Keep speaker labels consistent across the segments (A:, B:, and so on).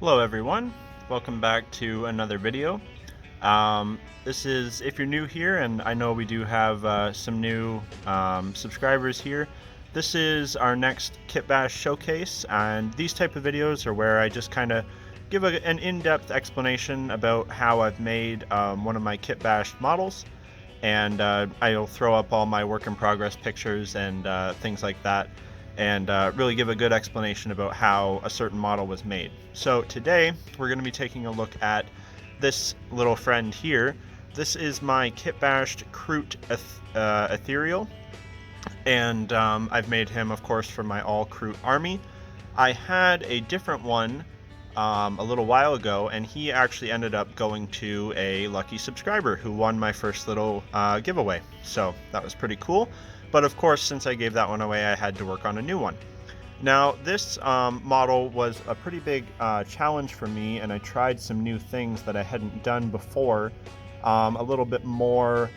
A: Hello everyone, welcome back to another video. This is, if you're new here, and I know we do have some new subscribers here, this is our next Kitbash showcase, and these type of videos are where I just kind of give an in-depth explanation about how I've made one of my Kitbash models, and I'll throw up all my work in progress pictures and things like that, and really give a good explanation about how a certain model was made. So today we're going to be taking a look at this little friend here. This is my Kitbashed Kroot Ethereal, and I've made him, of course, for my all Kroot army. I had a different one a little while ago, and he actually ended up going to a lucky subscriber who won my first little giveaway. So that was pretty cool. But of course, since I gave that one away, I had to work on a new one. Now, this model was a pretty big challenge for me, and I tried some new things that I hadn't done before. A little bit more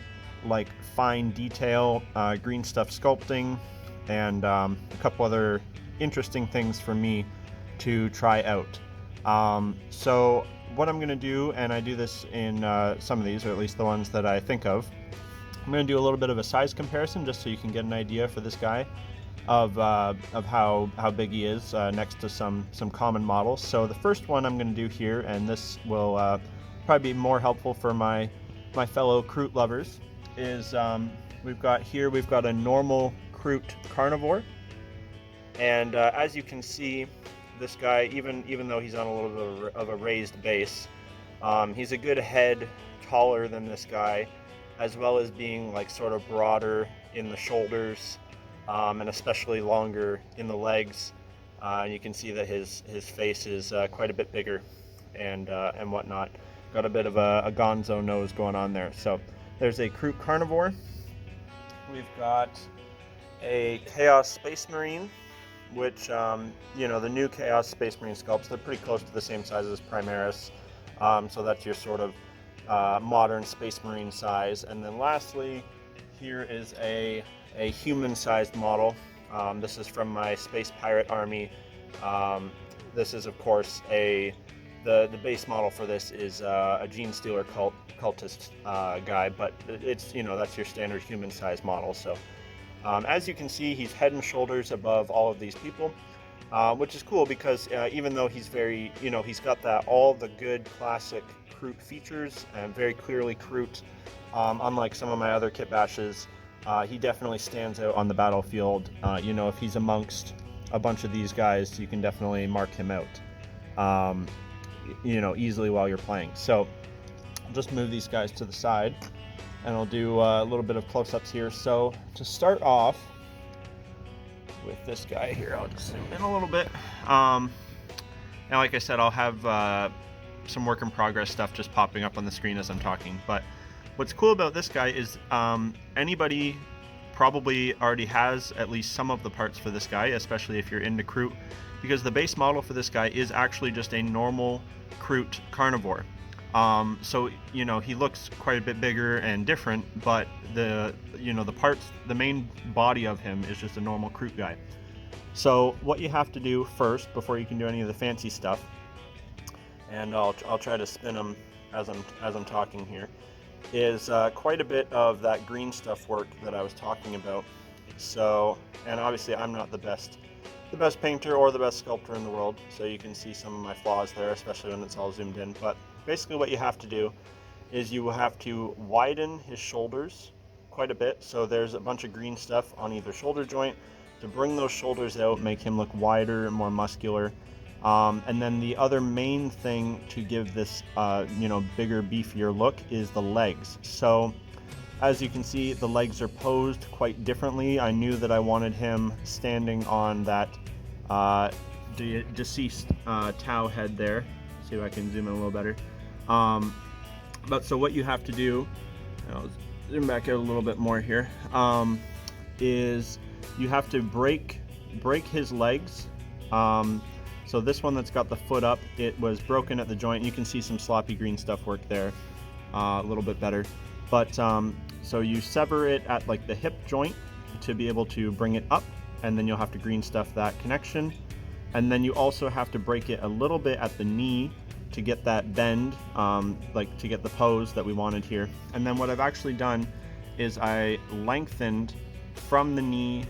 A: like fine detail, green stuff sculpting, and a couple other interesting things for me to try out. So what I'm going to do, and I do this in some of these, or at least the ones that I think of, I'm going to do a little bit of a size comparison just so you can get an idea for this guy of how big he is next to some common models. So the first one I'm going to do here, and this will probably be more helpful for my fellow Kroot lovers, is we've got a normal Kroot carnivore, and as you can see, this guy, even though he's on a little bit of a raised base, he's a good head taller than this guy, as well as being like sort of broader in the shoulders, and especially longer in the legs. You can see that his face is quite a bit bigger and whatnot. Got a bit of a gonzo nose going on there. So there's a Kroot carnivore. We've got a Chaos Space Marine, which the new Chaos Space Marine sculpts, they're pretty close to the same size as Primaris. So that's your sort of modern Space Marine size. And then lastly, here is a human-sized model. This is from my Space Pirate army. This is, of course, the base model for this is a Gene Stealer cultist guy, but it's, that's your standard human-sized model. So as you can see, he's head and shoulders above all of these people, which is cool because even though he's very, he's got all the good classic Kroot features and very clearly Kroot, unlike some of my other Kitbashes, he definitely stands out on the battlefield. If he's amongst a bunch of these guys, you can definitely mark him out, easily while you're playing. So I'll just move these guys to the side, and I'll do a little bit of close-ups here. So to start off with this guy here, I'll just zoom in a little bit. Now, like I said, I'll have some work in progress stuff just popping up on the screen as I'm talking. But what's cool about this guy is anybody probably already has at least some of the parts for this guy, especially if you're into Kroot, because the base model for this guy is actually just a normal Kroot carnivore. So he looks quite a bit bigger and different, but the main body of him is just a normal Kroot guy. So what you have to do first, before you can do any of the fancy stuff, and I'll try to spin them as I'm talking here, is quite a bit of that green stuff work that I was talking about. So, and obviously I'm not the best painter or the best sculptor in the world, so you can see some of my flaws there, especially when it's all zoomed in. But basically what you have to do is you will have to widen his shoulders quite a bit. So there's a bunch of green stuff on either shoulder joint to bring those shoulders out, make him look wider and more muscular. And then the other main thing to give this, bigger, beefier look is the legs. So as you can see, the legs are posed quite differently. I knew that I wanted him standing on that deceased Tau head there. See if I can zoom in a little better. But so what you have to do, I'll zoom back out a little bit more here, is you have to break his legs. So this one that's got the foot up, it was broken at the joint. You can see some sloppy green stuff work there, a little bit better. But so you sever it at like the hip joint to be able to bring it up, and then you'll have to green stuff that connection. And then you also have to break it a little bit at the knee to get that bend, like to get the pose that we wanted here. And then what I've actually done is I lengthened from the knee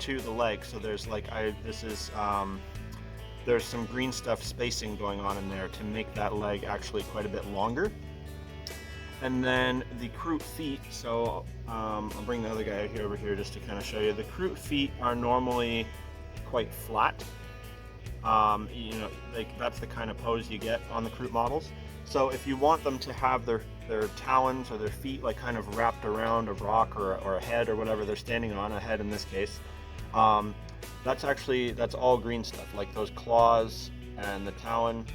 A: to the leg. So there's like, there's some green stuff spacing going on in there to make that leg actually quite a bit longer. And then the Kroot feet, so I'll bring the other guy over here just to kind of show you. The Kroot feet are normally quite flat. You know, like that's the kind of pose you get on the Kroot models. So if you want them to have their talons or their feet like kind of wrapped around a rock or a head or whatever they're standing on, a head in this case, that's all green stuff. Like those claws and the talons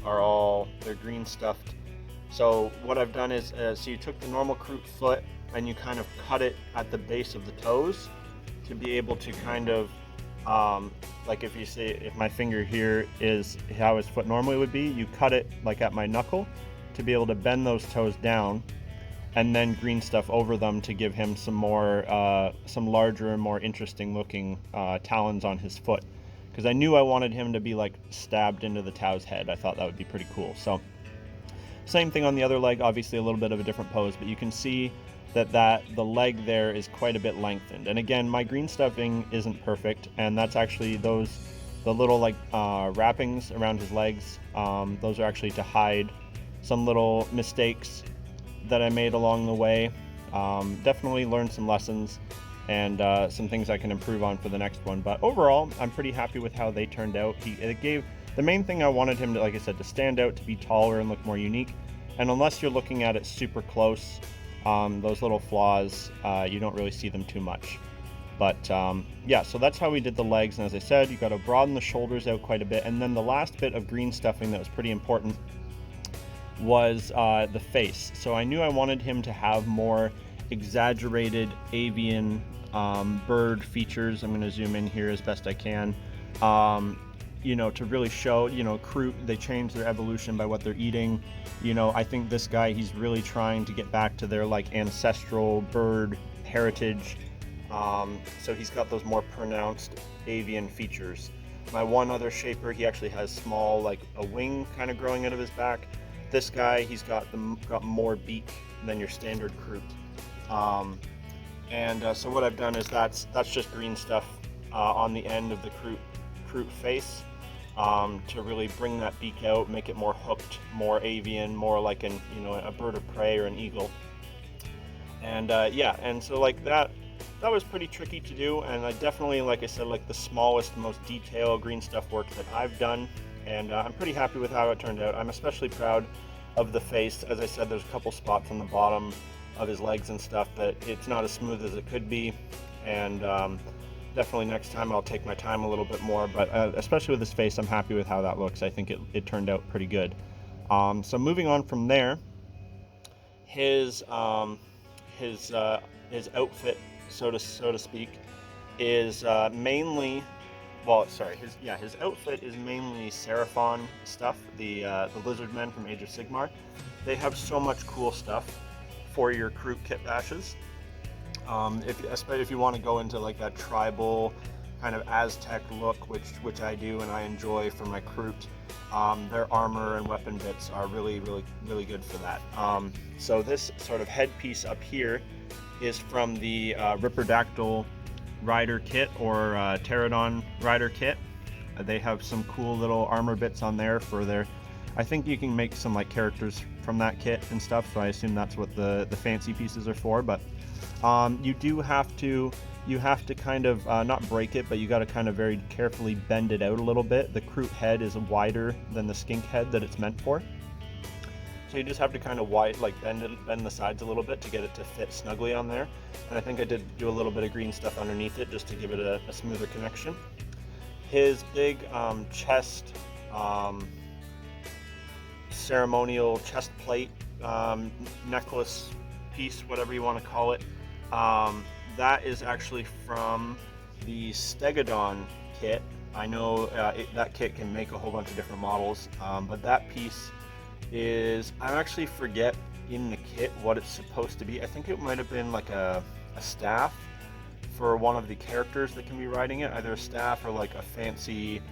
A: are they're green stuffed. So what I've done is, so you took the normal Kroot foot and you kind of cut it at the base of the toes to be able to kind of, like if you see, if my finger here is how his foot normally would be, you cut it like at my knuckle to be able to bend those toes down and then green stuff over them to give him some more, some larger and more interesting looking talons on his foot. Because I knew I wanted him to be like stabbed into the Tau's head. I thought that would be pretty cool. So same thing on the other leg, obviously a little bit of a different pose, but you can see that the leg there is quite a bit lengthened. And again, my green stuffing isn't perfect, and that's actually the little like wrappings around his legs. Those are actually to hide some little mistakes that I made along the way. Definitely learned some lessons and some things I can improve on for the next one. But overall, I'm pretty happy with how they turned out. The main thing I wanted him to, like I said, to stand out, to be taller and look more unique. And unless you're looking at it super close, those little flaws, you don't really see them too much. But yeah, so that's how we did the legs. And as I said, you got to broaden the shoulders out quite a bit. And then the last bit of green stuffing that was pretty important was the face. So I knew I wanted him to have more exaggerated avian bird features. I'm going to zoom in here as best I can. You know, to really show, you know, Kroot, they change their evolution by what they're eating. You know, I think this guy, he's really trying to get back to their like ancestral bird heritage. So he's got those more pronounced avian features. My one other shaper, he actually has small, like a wing kind of growing out of his back. This guy, he's got more beak than your standard Kroot. So what I've done is that's just green stuff on the end of the Kroot face. To really bring that beak out, make it more hooked, more avian, more like a bird of prey or an eagle. And yeah, and so like that was pretty tricky to do, and I definitely, like I said, like the smallest, most detailed green stuff work that I've done, and I'm pretty happy with how it turned out. I'm especially proud of the face. As I said, there's a couple spots on the bottom of his legs and stuff that it's not as smooth as it could be, and definitely next time I'll take my time a little bit more, but especially with his face, I'm happy with how that looks. I think it turned out pretty good. So moving on from there, his outfit, so to speak, is mainly, his outfit is mainly Seraphon stuff, the lizard men from Age of Sigmar. They have so much cool stuff for your Kroot Kitbashes. Especially if you want to go into like that tribal kind of Aztec look, which I do and I enjoy for my Kroot, their armor and weapon bits are really good for that. So this sort of headpiece up here is from the Ripperdactyl Rider kit or Pterodon Rider kit. They have some cool little armor bits on there for their. I think you can make some like characters from that kit and stuff. So I assume that's what the fancy pieces are for, but. You have to kind of not break it, but you got to kind of very carefully bend it out a little bit. The Kroot head is wider than the skink head that it's meant for, so you just have to kind of bend the sides a little bit to get it to fit snugly on there. And I think I did do a little bit of green stuff underneath it just to give it a smoother connection. His big chest ceremonial chest plate necklace piece, whatever you want to call it. That is actually from the Stegodon kit. I know that kit can make a whole bunch of different models, but that piece is, I actually forget in the kit what it's supposed to be. I think it might have been like a staff for one of the characters that can be riding it, either a staff or like a fancy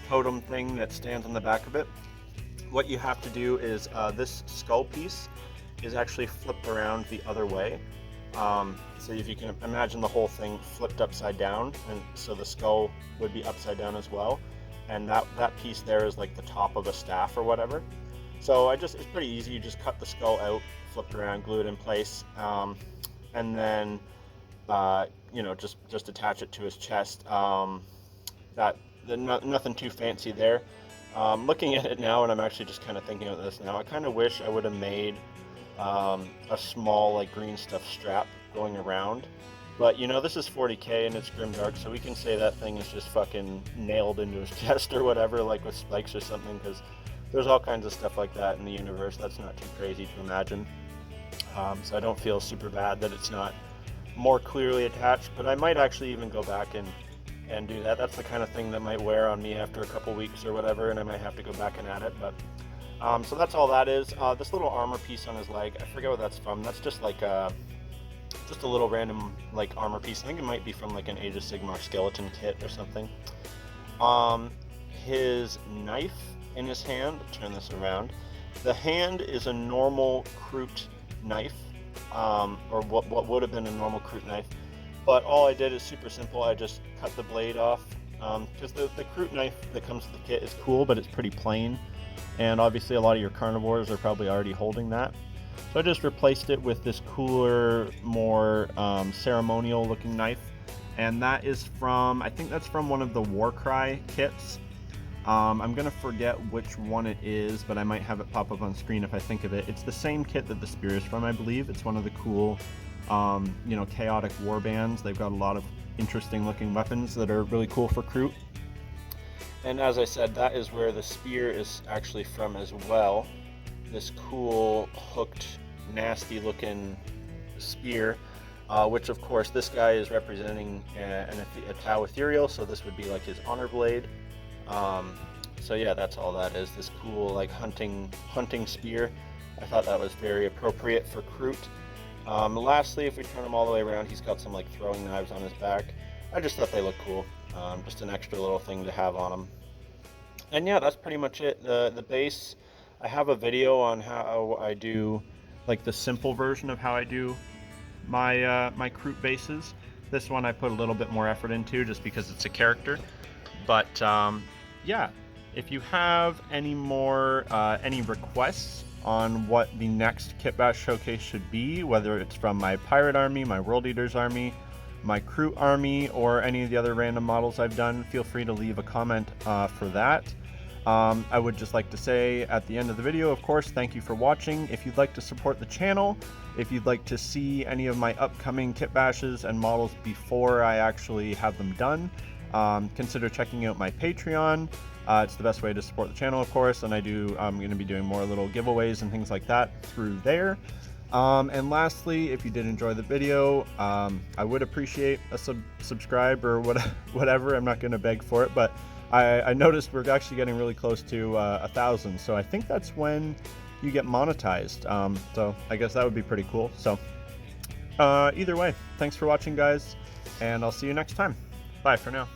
A: totem thing that stands on the back of it. What you have to do is this skull piece is actually flipped around the other way. So if you can imagine the whole thing flipped upside down, and so the skull would be upside down as well, and that piece there is like the top of a staff or whatever. So it's pretty easy. You just cut the skull out, flip it around, glue it in place, and then you know, just attach it to his chest. Nothing too fancy there. Looking at it now, and I'm actually just kind of thinking of this now, I kind of wish I would have made a small like green stuff strap going around, but you know, this is 40k and it's grimdark, so we can say that thing is just fucking nailed into his chest or whatever, like with spikes or something, because there's all kinds of stuff like that in the universe. That's not too crazy to imagine. So I don't feel super bad that it's not more clearly attached, but I might actually even go back and do that. That's the kind of thing that might wear on me after a couple weeks or whatever, and I might have to go back and add it. But so that's all that is. This little armor piece on his leg, I forget what that's from. That's just like just a little random like armor piece. I think it might be from like an Age of Sigmar skeleton kit or something. His knife in his hand, turn this around. The hand is a normal Kroot knife, or what would have been a normal Kroot knife. But all I did is super simple. I just cut the blade off, because the Kroot knife that comes with the kit is cool, but it's pretty plain. And obviously a lot of your carnivores are probably already holding that. So I just replaced it with this cooler, more ceremonial looking knife. And that is from, I think that's from one of the Warcry kits. I'm going to forget which one it is, but I might have it pop up on screen if I think of it. It's the same kit that the spear is from, I believe. It's one of the cool, you know, chaotic war bands. They've got a lot of interesting looking weapons that are really cool for Kroot. And as I said, that is where the spear is actually from as well. This cool, hooked, nasty looking spear, which of course this guy is representing a Tau Ethereal, so this would be like his honor blade. So yeah, that's all that is, this cool like hunting spear. I thought that was very appropriate for Kroot. Lastly, if we turn him all the way around, he's got some like throwing knives on his back. I just thought they looked cool. Just an extra little thing to have on him. And yeah, that's pretty much it. The base, I have a video on how I do like the simple version of how I do my my Kroot bases. This one I put a little bit more effort into just because it's a character. But yeah, if you have any more any requests on what the next Kitbash showcase should be, whether it's from my Pirate Army, my World Eaters Army, my Kroot Army, or any of the other random models I've done, feel free to leave a comment for that. I would just like to say at the end of the video, of course, thank you for watching. If you'd like to support the channel, if you'd like to see any of my upcoming Kitbashes and models before I actually have them done, consider checking out my Patreon. It's the best way to support the channel, of course, and I'm going to be doing more little giveaways and things like that through there. And lastly, if you did enjoy the video, I would appreciate a subscribe or whatever. I'm not going to beg for it, but I noticed we're actually getting really close to 1,000, so I think that's when you get monetized. So I guess that would be pretty cool. So either way, thanks for watching, guys, and I'll see you next time. Bye for now.